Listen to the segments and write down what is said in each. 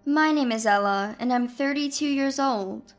My name is Ella, and I'm 32 years old.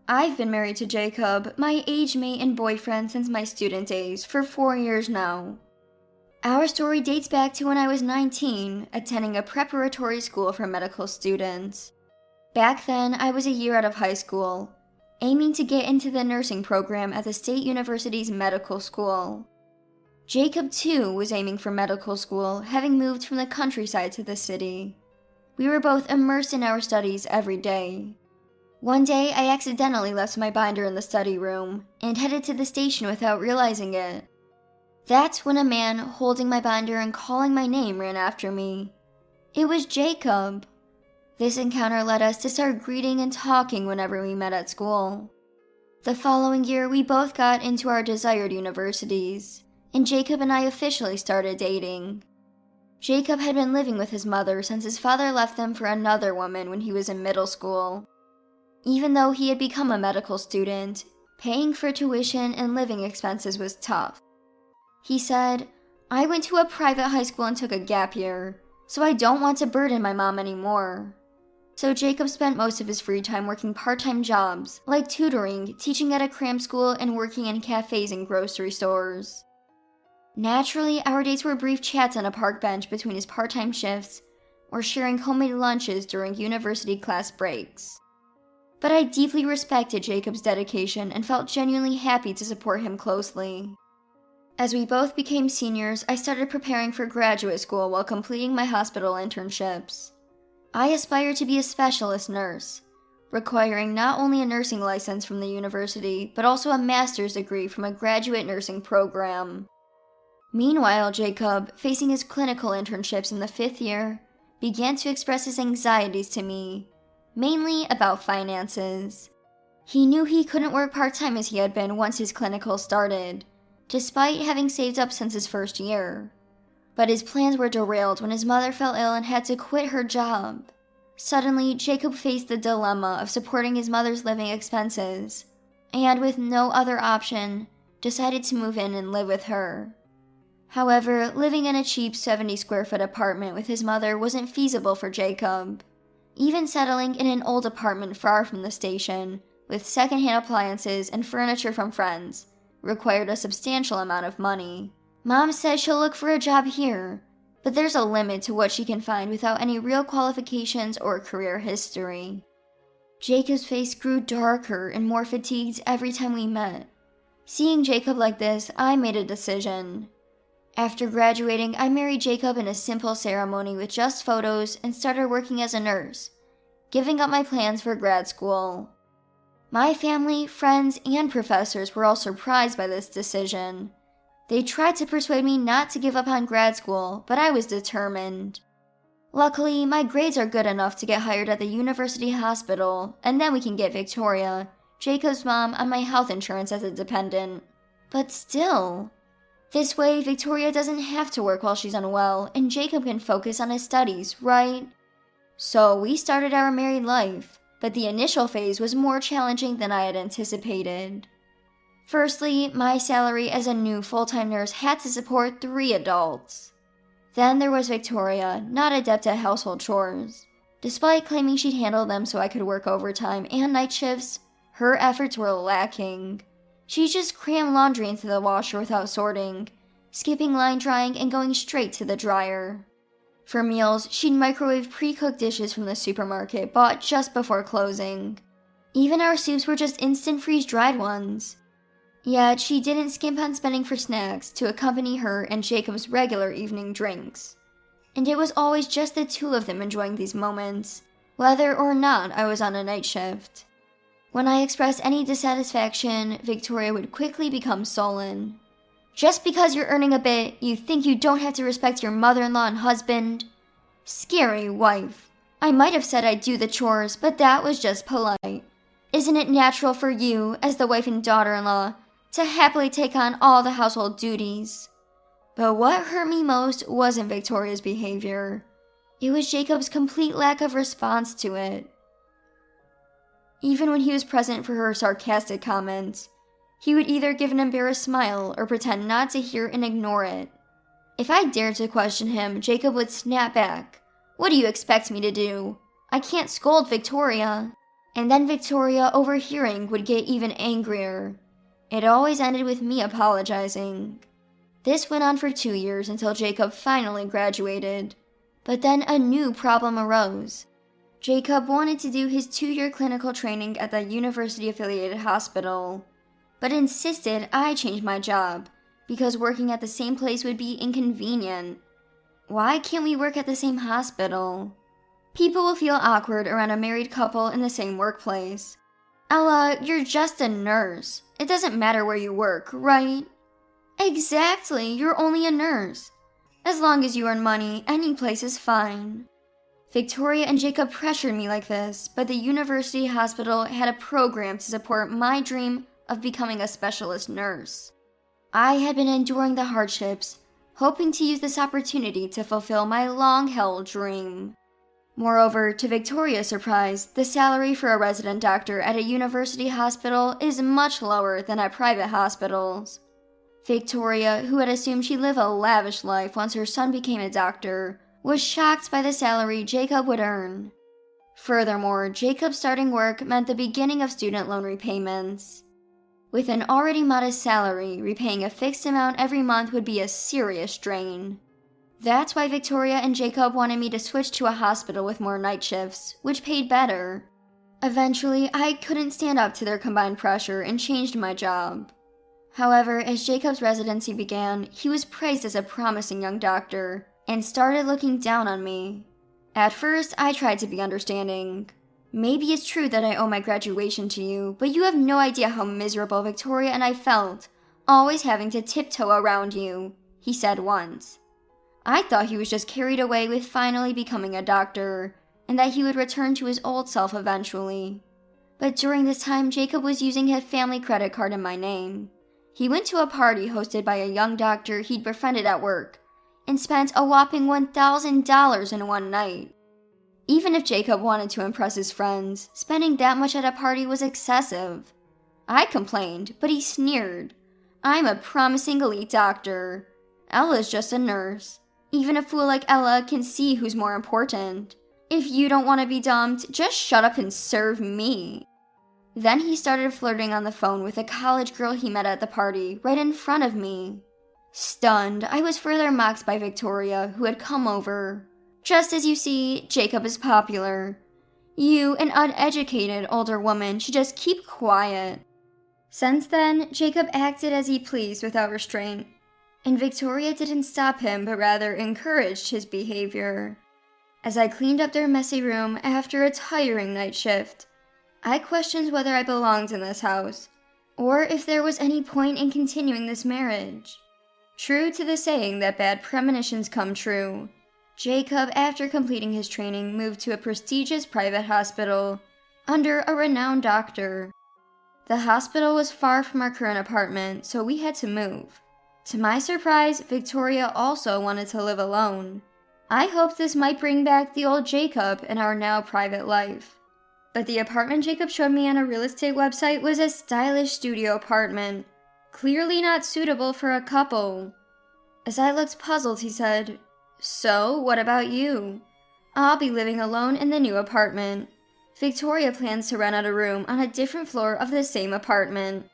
I've been married to Jacob, my age mate and boyfriend since my student days, for 4 years now. Our story dates back to when I was 19, attending a preparatory school for medical students. Back then, I was a year out of high school, aiming to get into the nursing program at the State University's medical school. Jacob, too, was aiming for medical school, having moved from the countryside to the city. We were both immersed in our studies every day. One day, I accidentally left my binder in the study room and headed to the station without realizing it. That's when a man holding my binder and calling my name ran after me. It was Jacob. This encounter led us to start greeting and talking whenever we met at school. The following year, we both got into our desired universities, and Jacob and I officially started dating. Jacob had been living with his mother since his father left them for another woman when he was in middle school. Even though he had become a medical student, paying for tuition and living expenses was tough. He said, "I went to a private high school and took a gap year, so I don't want to burden my mom anymore." So Jacob spent most of his free time working part-time jobs, like tutoring, teaching at a cram school, and working in cafes and grocery stores. Naturally, our dates were brief chats on a park bench between his part-time shifts, or sharing homemade lunches during university class breaks. But I deeply respected Jacob's dedication and felt genuinely happy to support him closely. As we both became seniors, I started preparing for graduate school while completing my hospital internships. I aspired to be a specialist nurse, requiring not only a nursing license from the university, but also a master's degree from a graduate nursing program. Meanwhile, Jacob, facing his clinical internships in the 5th year, began to express his anxieties to me, mainly about finances. He knew he couldn't work part-time as he had been once his clinical started, despite having saved up since his first year. But his plans were derailed when his mother fell ill and had to quit her job. Suddenly, Jacob faced the dilemma of supporting his mother's living expenses, and with no other option, decided to move in and live with her. However, living in a cheap 70-square-foot apartment with his mother wasn't feasible for Jacob. Even settling in an old apartment far from the station, with secondhand appliances and furniture from friends, required a substantial amount of money. Mom says she'll look for a job here, but there's a limit to what she can find without any real qualifications or career history. Jacob's face grew darker and more fatigued every time we met. Seeing Jacob like this, I made a decision. After graduating, I married Jacob in a simple ceremony with just photos and started working as a nurse, giving up my plans for grad school. My family, friends, and professors were all surprised by this decision. They tried to persuade me not to give up on grad school, but I was determined. Luckily, my grades are good enough to get hired at the university hospital, and then we can get Victoria, Jacob's mom, on my health insurance as a dependent. But still, this way, Victoria doesn't have to work while she's unwell, and Jacob can focus on his studies, right? So we started our married life, but the initial phase was more challenging than I had anticipated. Firstly, my salary as a new full-time nurse had to support 3 adults. Then there was Victoria, not adept at household chores. Despite claiming she'd handle them so I could work overtime and night shifts, her efforts were lacking. She just crammed laundry into the washer without sorting, skipping line drying and going straight to the dryer. For meals, she'd microwave pre-cooked dishes from the supermarket bought just before closing. Even our soups were just instant freeze-dried ones. Yet she didn't skimp on spending for snacks to accompany her and Jacob's regular evening drinks. And it was always just the two of them enjoying these moments, whether or not I was on a night shift. When I expressed any dissatisfaction, Victoria would quickly become sullen. "Just because you're earning a bit, you think you don't have to respect your mother-in-law and husband? Scary wife. I might have said I'd do the chores, but that was just polite. Isn't it natural for you, as the wife and daughter-in-law, to happily take on all the household duties?" But what hurt me most wasn't Victoria's behavior. It was Jacob's complete lack of response to it. Even when he was present for her sarcastic comments, he would either give an embarrassed smile or pretend not to hear and ignore it. If I dared to question him, Jacob would snap back. "What do you expect me to do? I can't scold Victoria. And then Victoria, overhearing, would get even angrier. It always ended with me apologizing. This went on for 2 years until Jacob finally graduated. But then a new problem arose. Jacob wanted to do his 2-year clinical training at the university-affiliated hospital, but insisted I change my job because working at the same place would be inconvenient. Why can't we work at the same hospital? People will feel awkward around a married couple in the same workplace. Ella, you're just a nurse. It doesn't matter where you work, right? Exactly, you're only a nurse. As long as you earn money, any place is fine. Victoria and Jacob pressured me like this, but the university hospital had a program to support my dream of becoming a specialist nurse. I had been enduring the hardships, hoping to use this opportunity to fulfill my long-held dream. Moreover, to Victoria's surprise, the salary for a resident doctor at a university hospital is much lower than at private hospitals. Victoria, who had assumed she'd live a lavish life once her son became a doctor, was shocked by the salary Jacob would earn. Furthermore, Jacob starting work meant the beginning of student loan repayments. With an already modest salary, repaying a fixed amount every month would be a serious strain. That's why Victoria and Jacob wanted me to switch to a hospital with more night shifts, which paid better. Eventually, I couldn't stand up to their combined pressure and changed my job. However, as Jacob's residency began, he was praised as a promising young doctor and started looking down on me. At first, I tried to be understanding. Maybe it's true that I owe my graduation to you, but you have no idea how miserable Victoria and I felt, always having to tiptoe around you, he said once. I thought he was just carried away with finally becoming a doctor, and that he would return to his old self eventually. But during this time, Jacob was using his family credit card in my name. He went to a party hosted by a young doctor he'd befriended at work, and spent a whopping $1,000 in one night. Even if Jacob wanted to impress his friends, spending that much at a party was excessive. I complained, but he sneered. I'm a promising elite doctor. Ella's just a nurse. Even a fool like Ella can see who's more important. If you don't want to be dumped, just shut up and serve me. Then he started flirting on the phone with a college girl he met at the party, right in front of me. Stunned, I was further mocked by Victoria, who had come over. Just as you see, Jacob is popular. You, an uneducated older woman, should just keep quiet. Since then, Jacob acted as he pleased without restraint, and Victoria didn't stop him but rather encouraged his behavior. As I cleaned up their messy room after a tiring night shift, I questioned whether I belonged in this house, or if there was any point in continuing this marriage. True to the saying that bad premonitions come true, Jacob, after completing his training, moved to a prestigious private hospital under a renowned doctor. The hospital was far from our current apartment, so we had to move. To my surprise, Victoria also wanted to live alone. I hoped this might bring back the old Jacob in our now private life. But the apartment Jacob showed me on a real estate website was a stylish studio apartment, clearly not suitable for a couple. As I looked puzzled, he said, "So, what about you?" "I'll be living alone in the new apartment. Victoria plans to rent out a room on a different floor of the same apartment."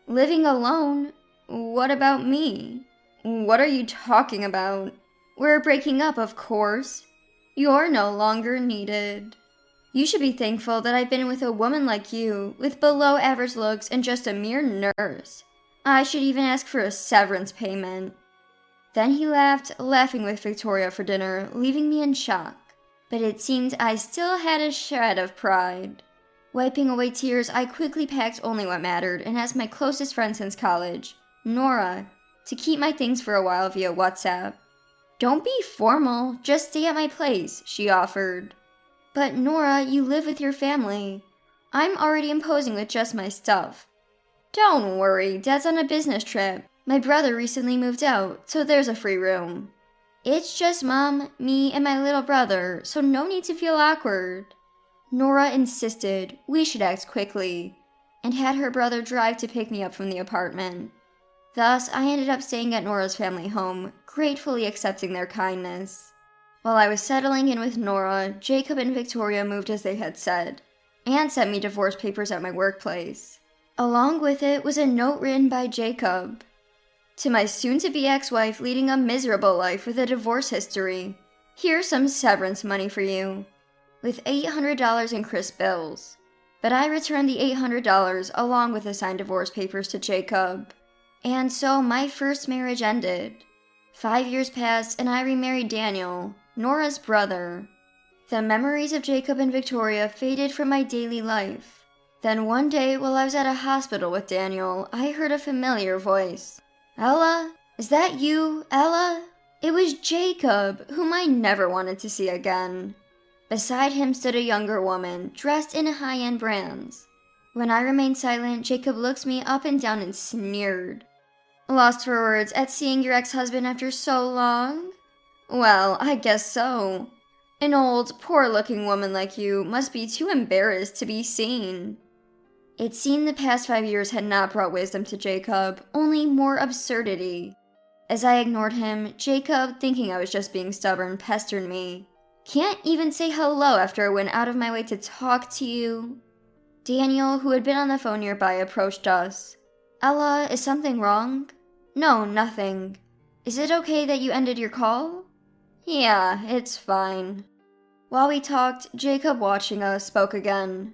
"Living alone? What about me?" "What are you talking about?" "We're breaking up, of course. You're no longer needed. You should be thankful that I've been with a woman like you, with below-average looks and just a mere nurse. I should even ask for a severance payment." Then he laughed, laughing with Victoria for dinner, leaving me in shock. But it seemed I still had a shred of pride. Wiping away tears, I quickly packed only what mattered and asked my closest friend since college, Nora, to keep my things for a while via WhatsApp. "Don't be formal, just stay at my place," she offered. "But Nora, you live with your family. I'm already imposing with just my stuff." "Don't worry, Dad's on a business trip. My brother recently moved out, so there's a free room. It's just Mom, me, and my little brother, so no need to feel awkward." Nora insisted we should act quickly, and had her brother drive to pick me up from the apartment. Thus, I ended up staying at Nora's family home, gratefully accepting their kindness. While I was settling in with Nora, Jacob and Victoria moved as they had said, and sent me divorce papers at my workplace. Along with it was a note written by Jacob. To my soon-to-be ex-wife leading a miserable life with a divorce history, here's some severance money for you, with $800 in crisp bills. But I returned the $800 along with the signed divorce papers to Jacob. And so my first marriage ended. 5 years passed and I remarried Daniel, Nora's brother. The memories of Jacob and Victoria faded from my daily life. Then one day while I was at a hospital with Daniel, I heard a familiar voice. "Ella? Is that you, Ella?" It was Jacob, whom I never wanted to see again. Beside him stood a younger woman, dressed in high-end brands. When I remained silent, Jacob looked me up and down and sneered. "Lost for words at seeing your ex-husband after so long? Well, I guess so. An old, poor-looking woman like you must be too embarrassed to be seen." It seemed the past 5 years had not brought wisdom to Jacob, only more absurdity. As I ignored him, Jacob, thinking I was just being stubborn, pestered me. "Can't even say hello after I went out of my way to talk to you." Daniel, who had been on the phone nearby, approached us. "Ella, is something wrong?" "No, nothing. Is it okay that you ended your call?" "Yeah, it's fine." While we talked, Jacob, watching us, spoke again.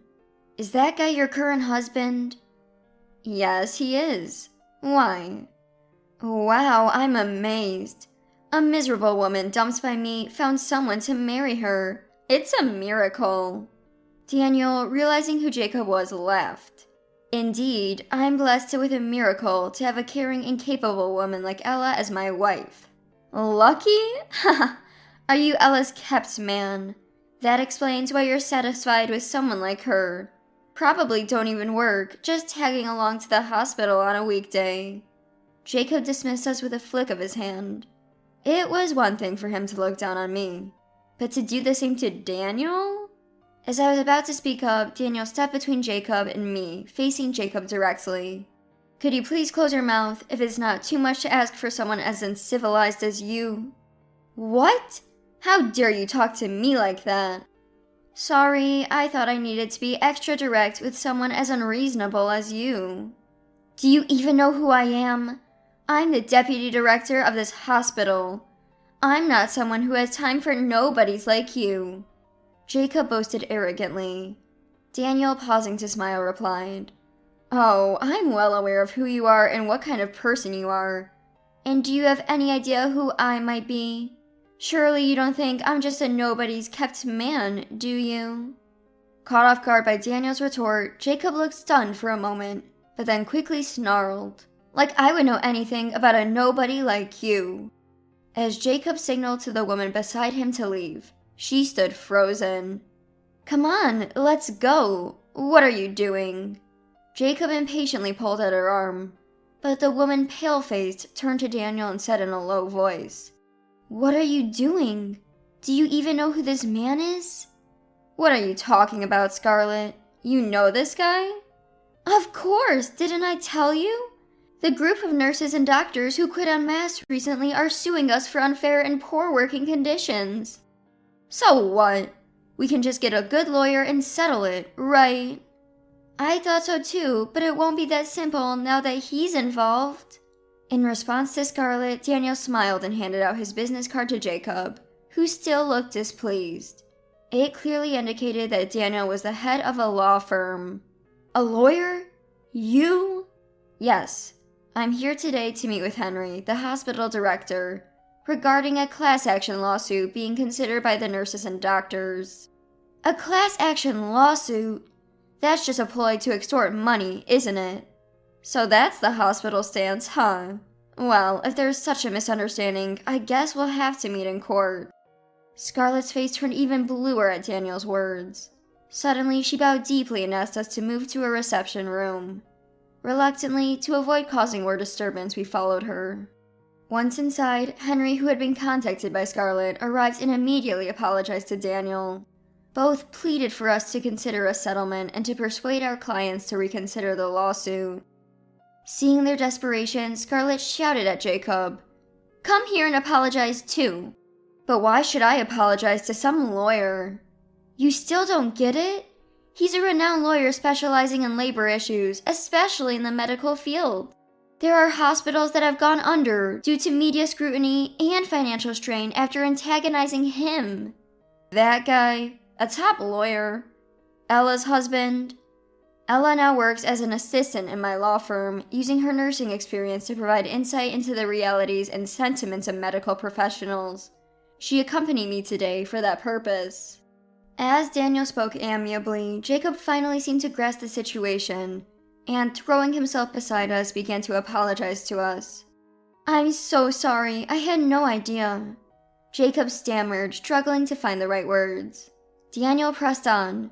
"Is that guy your current husband?" "Yes, he is. Why?" "Wow, I'm amazed. A miserable woman dumped by me found someone to marry her. It's a miracle." Daniel, realizing who Jacob was, laughed. "Indeed, I'm blessed with a miracle to have a caring and capable woman like Ella as my wife." "Lucky? Haha. Are you Ella's kept man? That explains why you're satisfied with someone like her. Probably don't even work, just tagging along to the hospital on a weekday." Jacob dismissed us with a flick of his hand. It was one thing for him to look down on me, but to do the same to Daniel? As I was about to speak up, Daniel stepped between Jacob and me, facing Jacob directly. "Could you please close your mouth if it's not too much to ask for someone as uncivilized as you?" "What? How dare you talk to me like that?" "Sorry, I thought I needed to be extra direct with someone as unreasonable as you." "Do you even know who I am? I'm the deputy director of this hospital. I'm not someone who has time for nobodies like you," Jacob boasted arrogantly. Daniel, pausing to smile, replied, "Oh, I'm well aware of who you are and what kind of person you are. And do you have any idea who I might be? Surely you don't think I'm just a nobody's kept man, do you?" Caught off guard by Daniel's retort, Jacob looked stunned for a moment, but then quickly snarled, "Like I would know anything about a nobody like you." As Jacob signaled to the woman beside him to leave, she stood frozen. "Come on, let's go. What are you doing?" Jacob impatiently pulled at her arm, but the woman, pale-faced, turned to Daniel and said in a low voice, "What are you doing? Do you even know who this man is?" "What are you talking about, Scarlett? You know this guy?" "Of course, didn't I tell you? The group of nurses and doctors who quit en masse recently are suing us for unfair and poor working conditions." "So what? We can just get a good lawyer and settle it, right?" "I thought so too, but it won't be that simple now that he's involved." In response to Scarlett, Daniel smiled and handed out his business card to Jacob, who still looked displeased. It clearly indicated that Daniel was the head of a law firm. "A lawyer? You?" "Yes. I'm here today to meet with Henry, the hospital director, regarding a class action lawsuit being considered by the nurses and doctors." "A class action lawsuit? That's just a ploy to extort money, isn't it?" "So that's the hospital stance, huh? Well, if there's such a misunderstanding, I guess we'll have to meet in court." Scarlett's face turned even bluer at Daniel's words. Suddenly, she bowed deeply and asked us to move to a reception room. Reluctantly, to avoid causing more disturbance, we followed her. Once inside, Henry, who had been contacted by Scarlett, arrived and immediately apologized to Daniel. Both pleaded for us to consider a settlement and to persuade our clients to reconsider the lawsuit. Seeing their desperation, Scarlett shouted at Jacob, "Come here and apologize too." But why should I apologize to some lawyer? You still don't get it? He's a renowned lawyer specializing in labor issues, especially in the medical field. There are hospitals that have gone under due to media scrutiny and financial strain after antagonizing him. That guy, a top lawyer. Ella's husband. Ella now works as an assistant in my law firm, using her nursing experience to provide insight into the realities and sentiments of medical professionals. She accompanied me today for that purpose. As Daniel spoke amiably, Jacob finally seemed to grasp the situation, and throwing himself beside us, began to apologize to us. "I'm so sorry, I had no idea," Jacob stammered, struggling to find the right words. Daniel pressed on.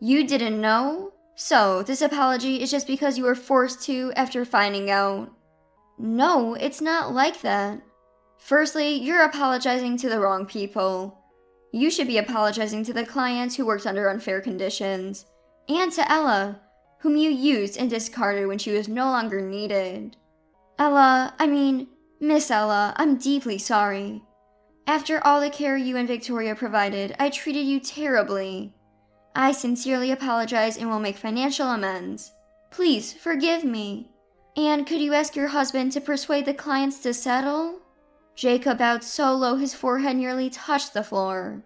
"You didn't know? So, this apology is just because you were forced to after finding out." "No, it's not like that. Firstly, you're apologizing to the wrong people. You should be apologizing to the clients who worked under unfair conditions, and to Ella, whom you used and discarded when she was no longer needed. Miss Ella, I'm deeply sorry. After all the care you and Victoria provided, I treated you terribly. I sincerely apologize and will make financial amends. Please, forgive me. And could you ask your husband to persuade the clients to settle?" Jacob bowed so low his forehead nearly touched the floor.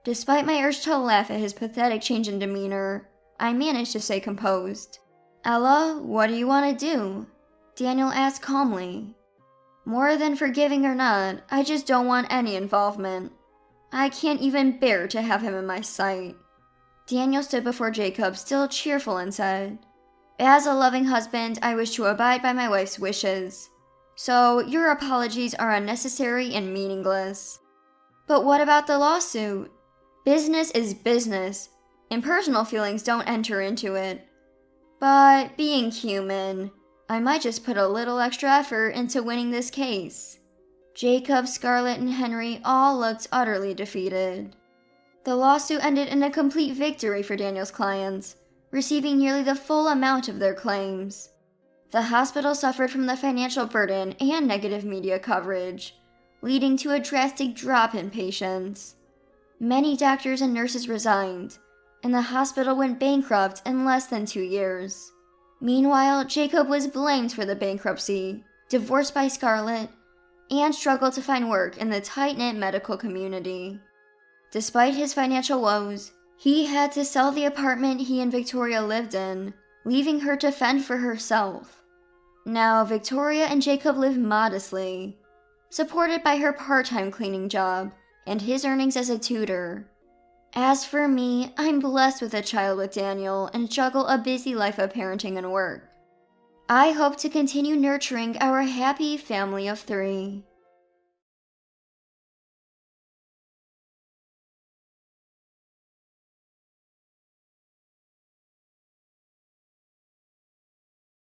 Despite my urge to laugh at his pathetic change in demeanor, I managed to stay composed. "Ella, what do you want to do?" Daniel asked calmly. "More than forgiving or not, I just don't want any involvement. I can't even bear to have him in my sight." Daniel stood before Jacob, still cheerful, and said, "As a loving husband, I wish to abide by my wife's wishes. So, your apologies are unnecessary and meaningless." "But what about the lawsuit?" "Business is business, and personal feelings don't enter into it. But, being human, I might just put a little extra effort into winning this case." Jacob, Scarlett, and Henry all looked utterly defeated. The lawsuit ended in a complete victory for Daniel's clients, receiving nearly the full amount of their claims. The hospital suffered from the financial burden and negative media coverage, leading to a drastic drop in patients. Many doctors and nurses resigned, and the hospital went bankrupt in less than 2 years. Meanwhile, Jacob was blamed for the bankruptcy, divorced by Scarlett, and struggled to find work in the tight-knit medical community. Despite his financial woes, he had to sell the apartment he and Victoria lived in, leaving her to fend for herself. Now, Victoria and Jacob live modestly, supported by her part-time cleaning job and his earnings as a tutor. As for me, I'm blessed with a child with Daniel and juggle a busy life of parenting and work. I hope to continue nurturing our happy family of 3.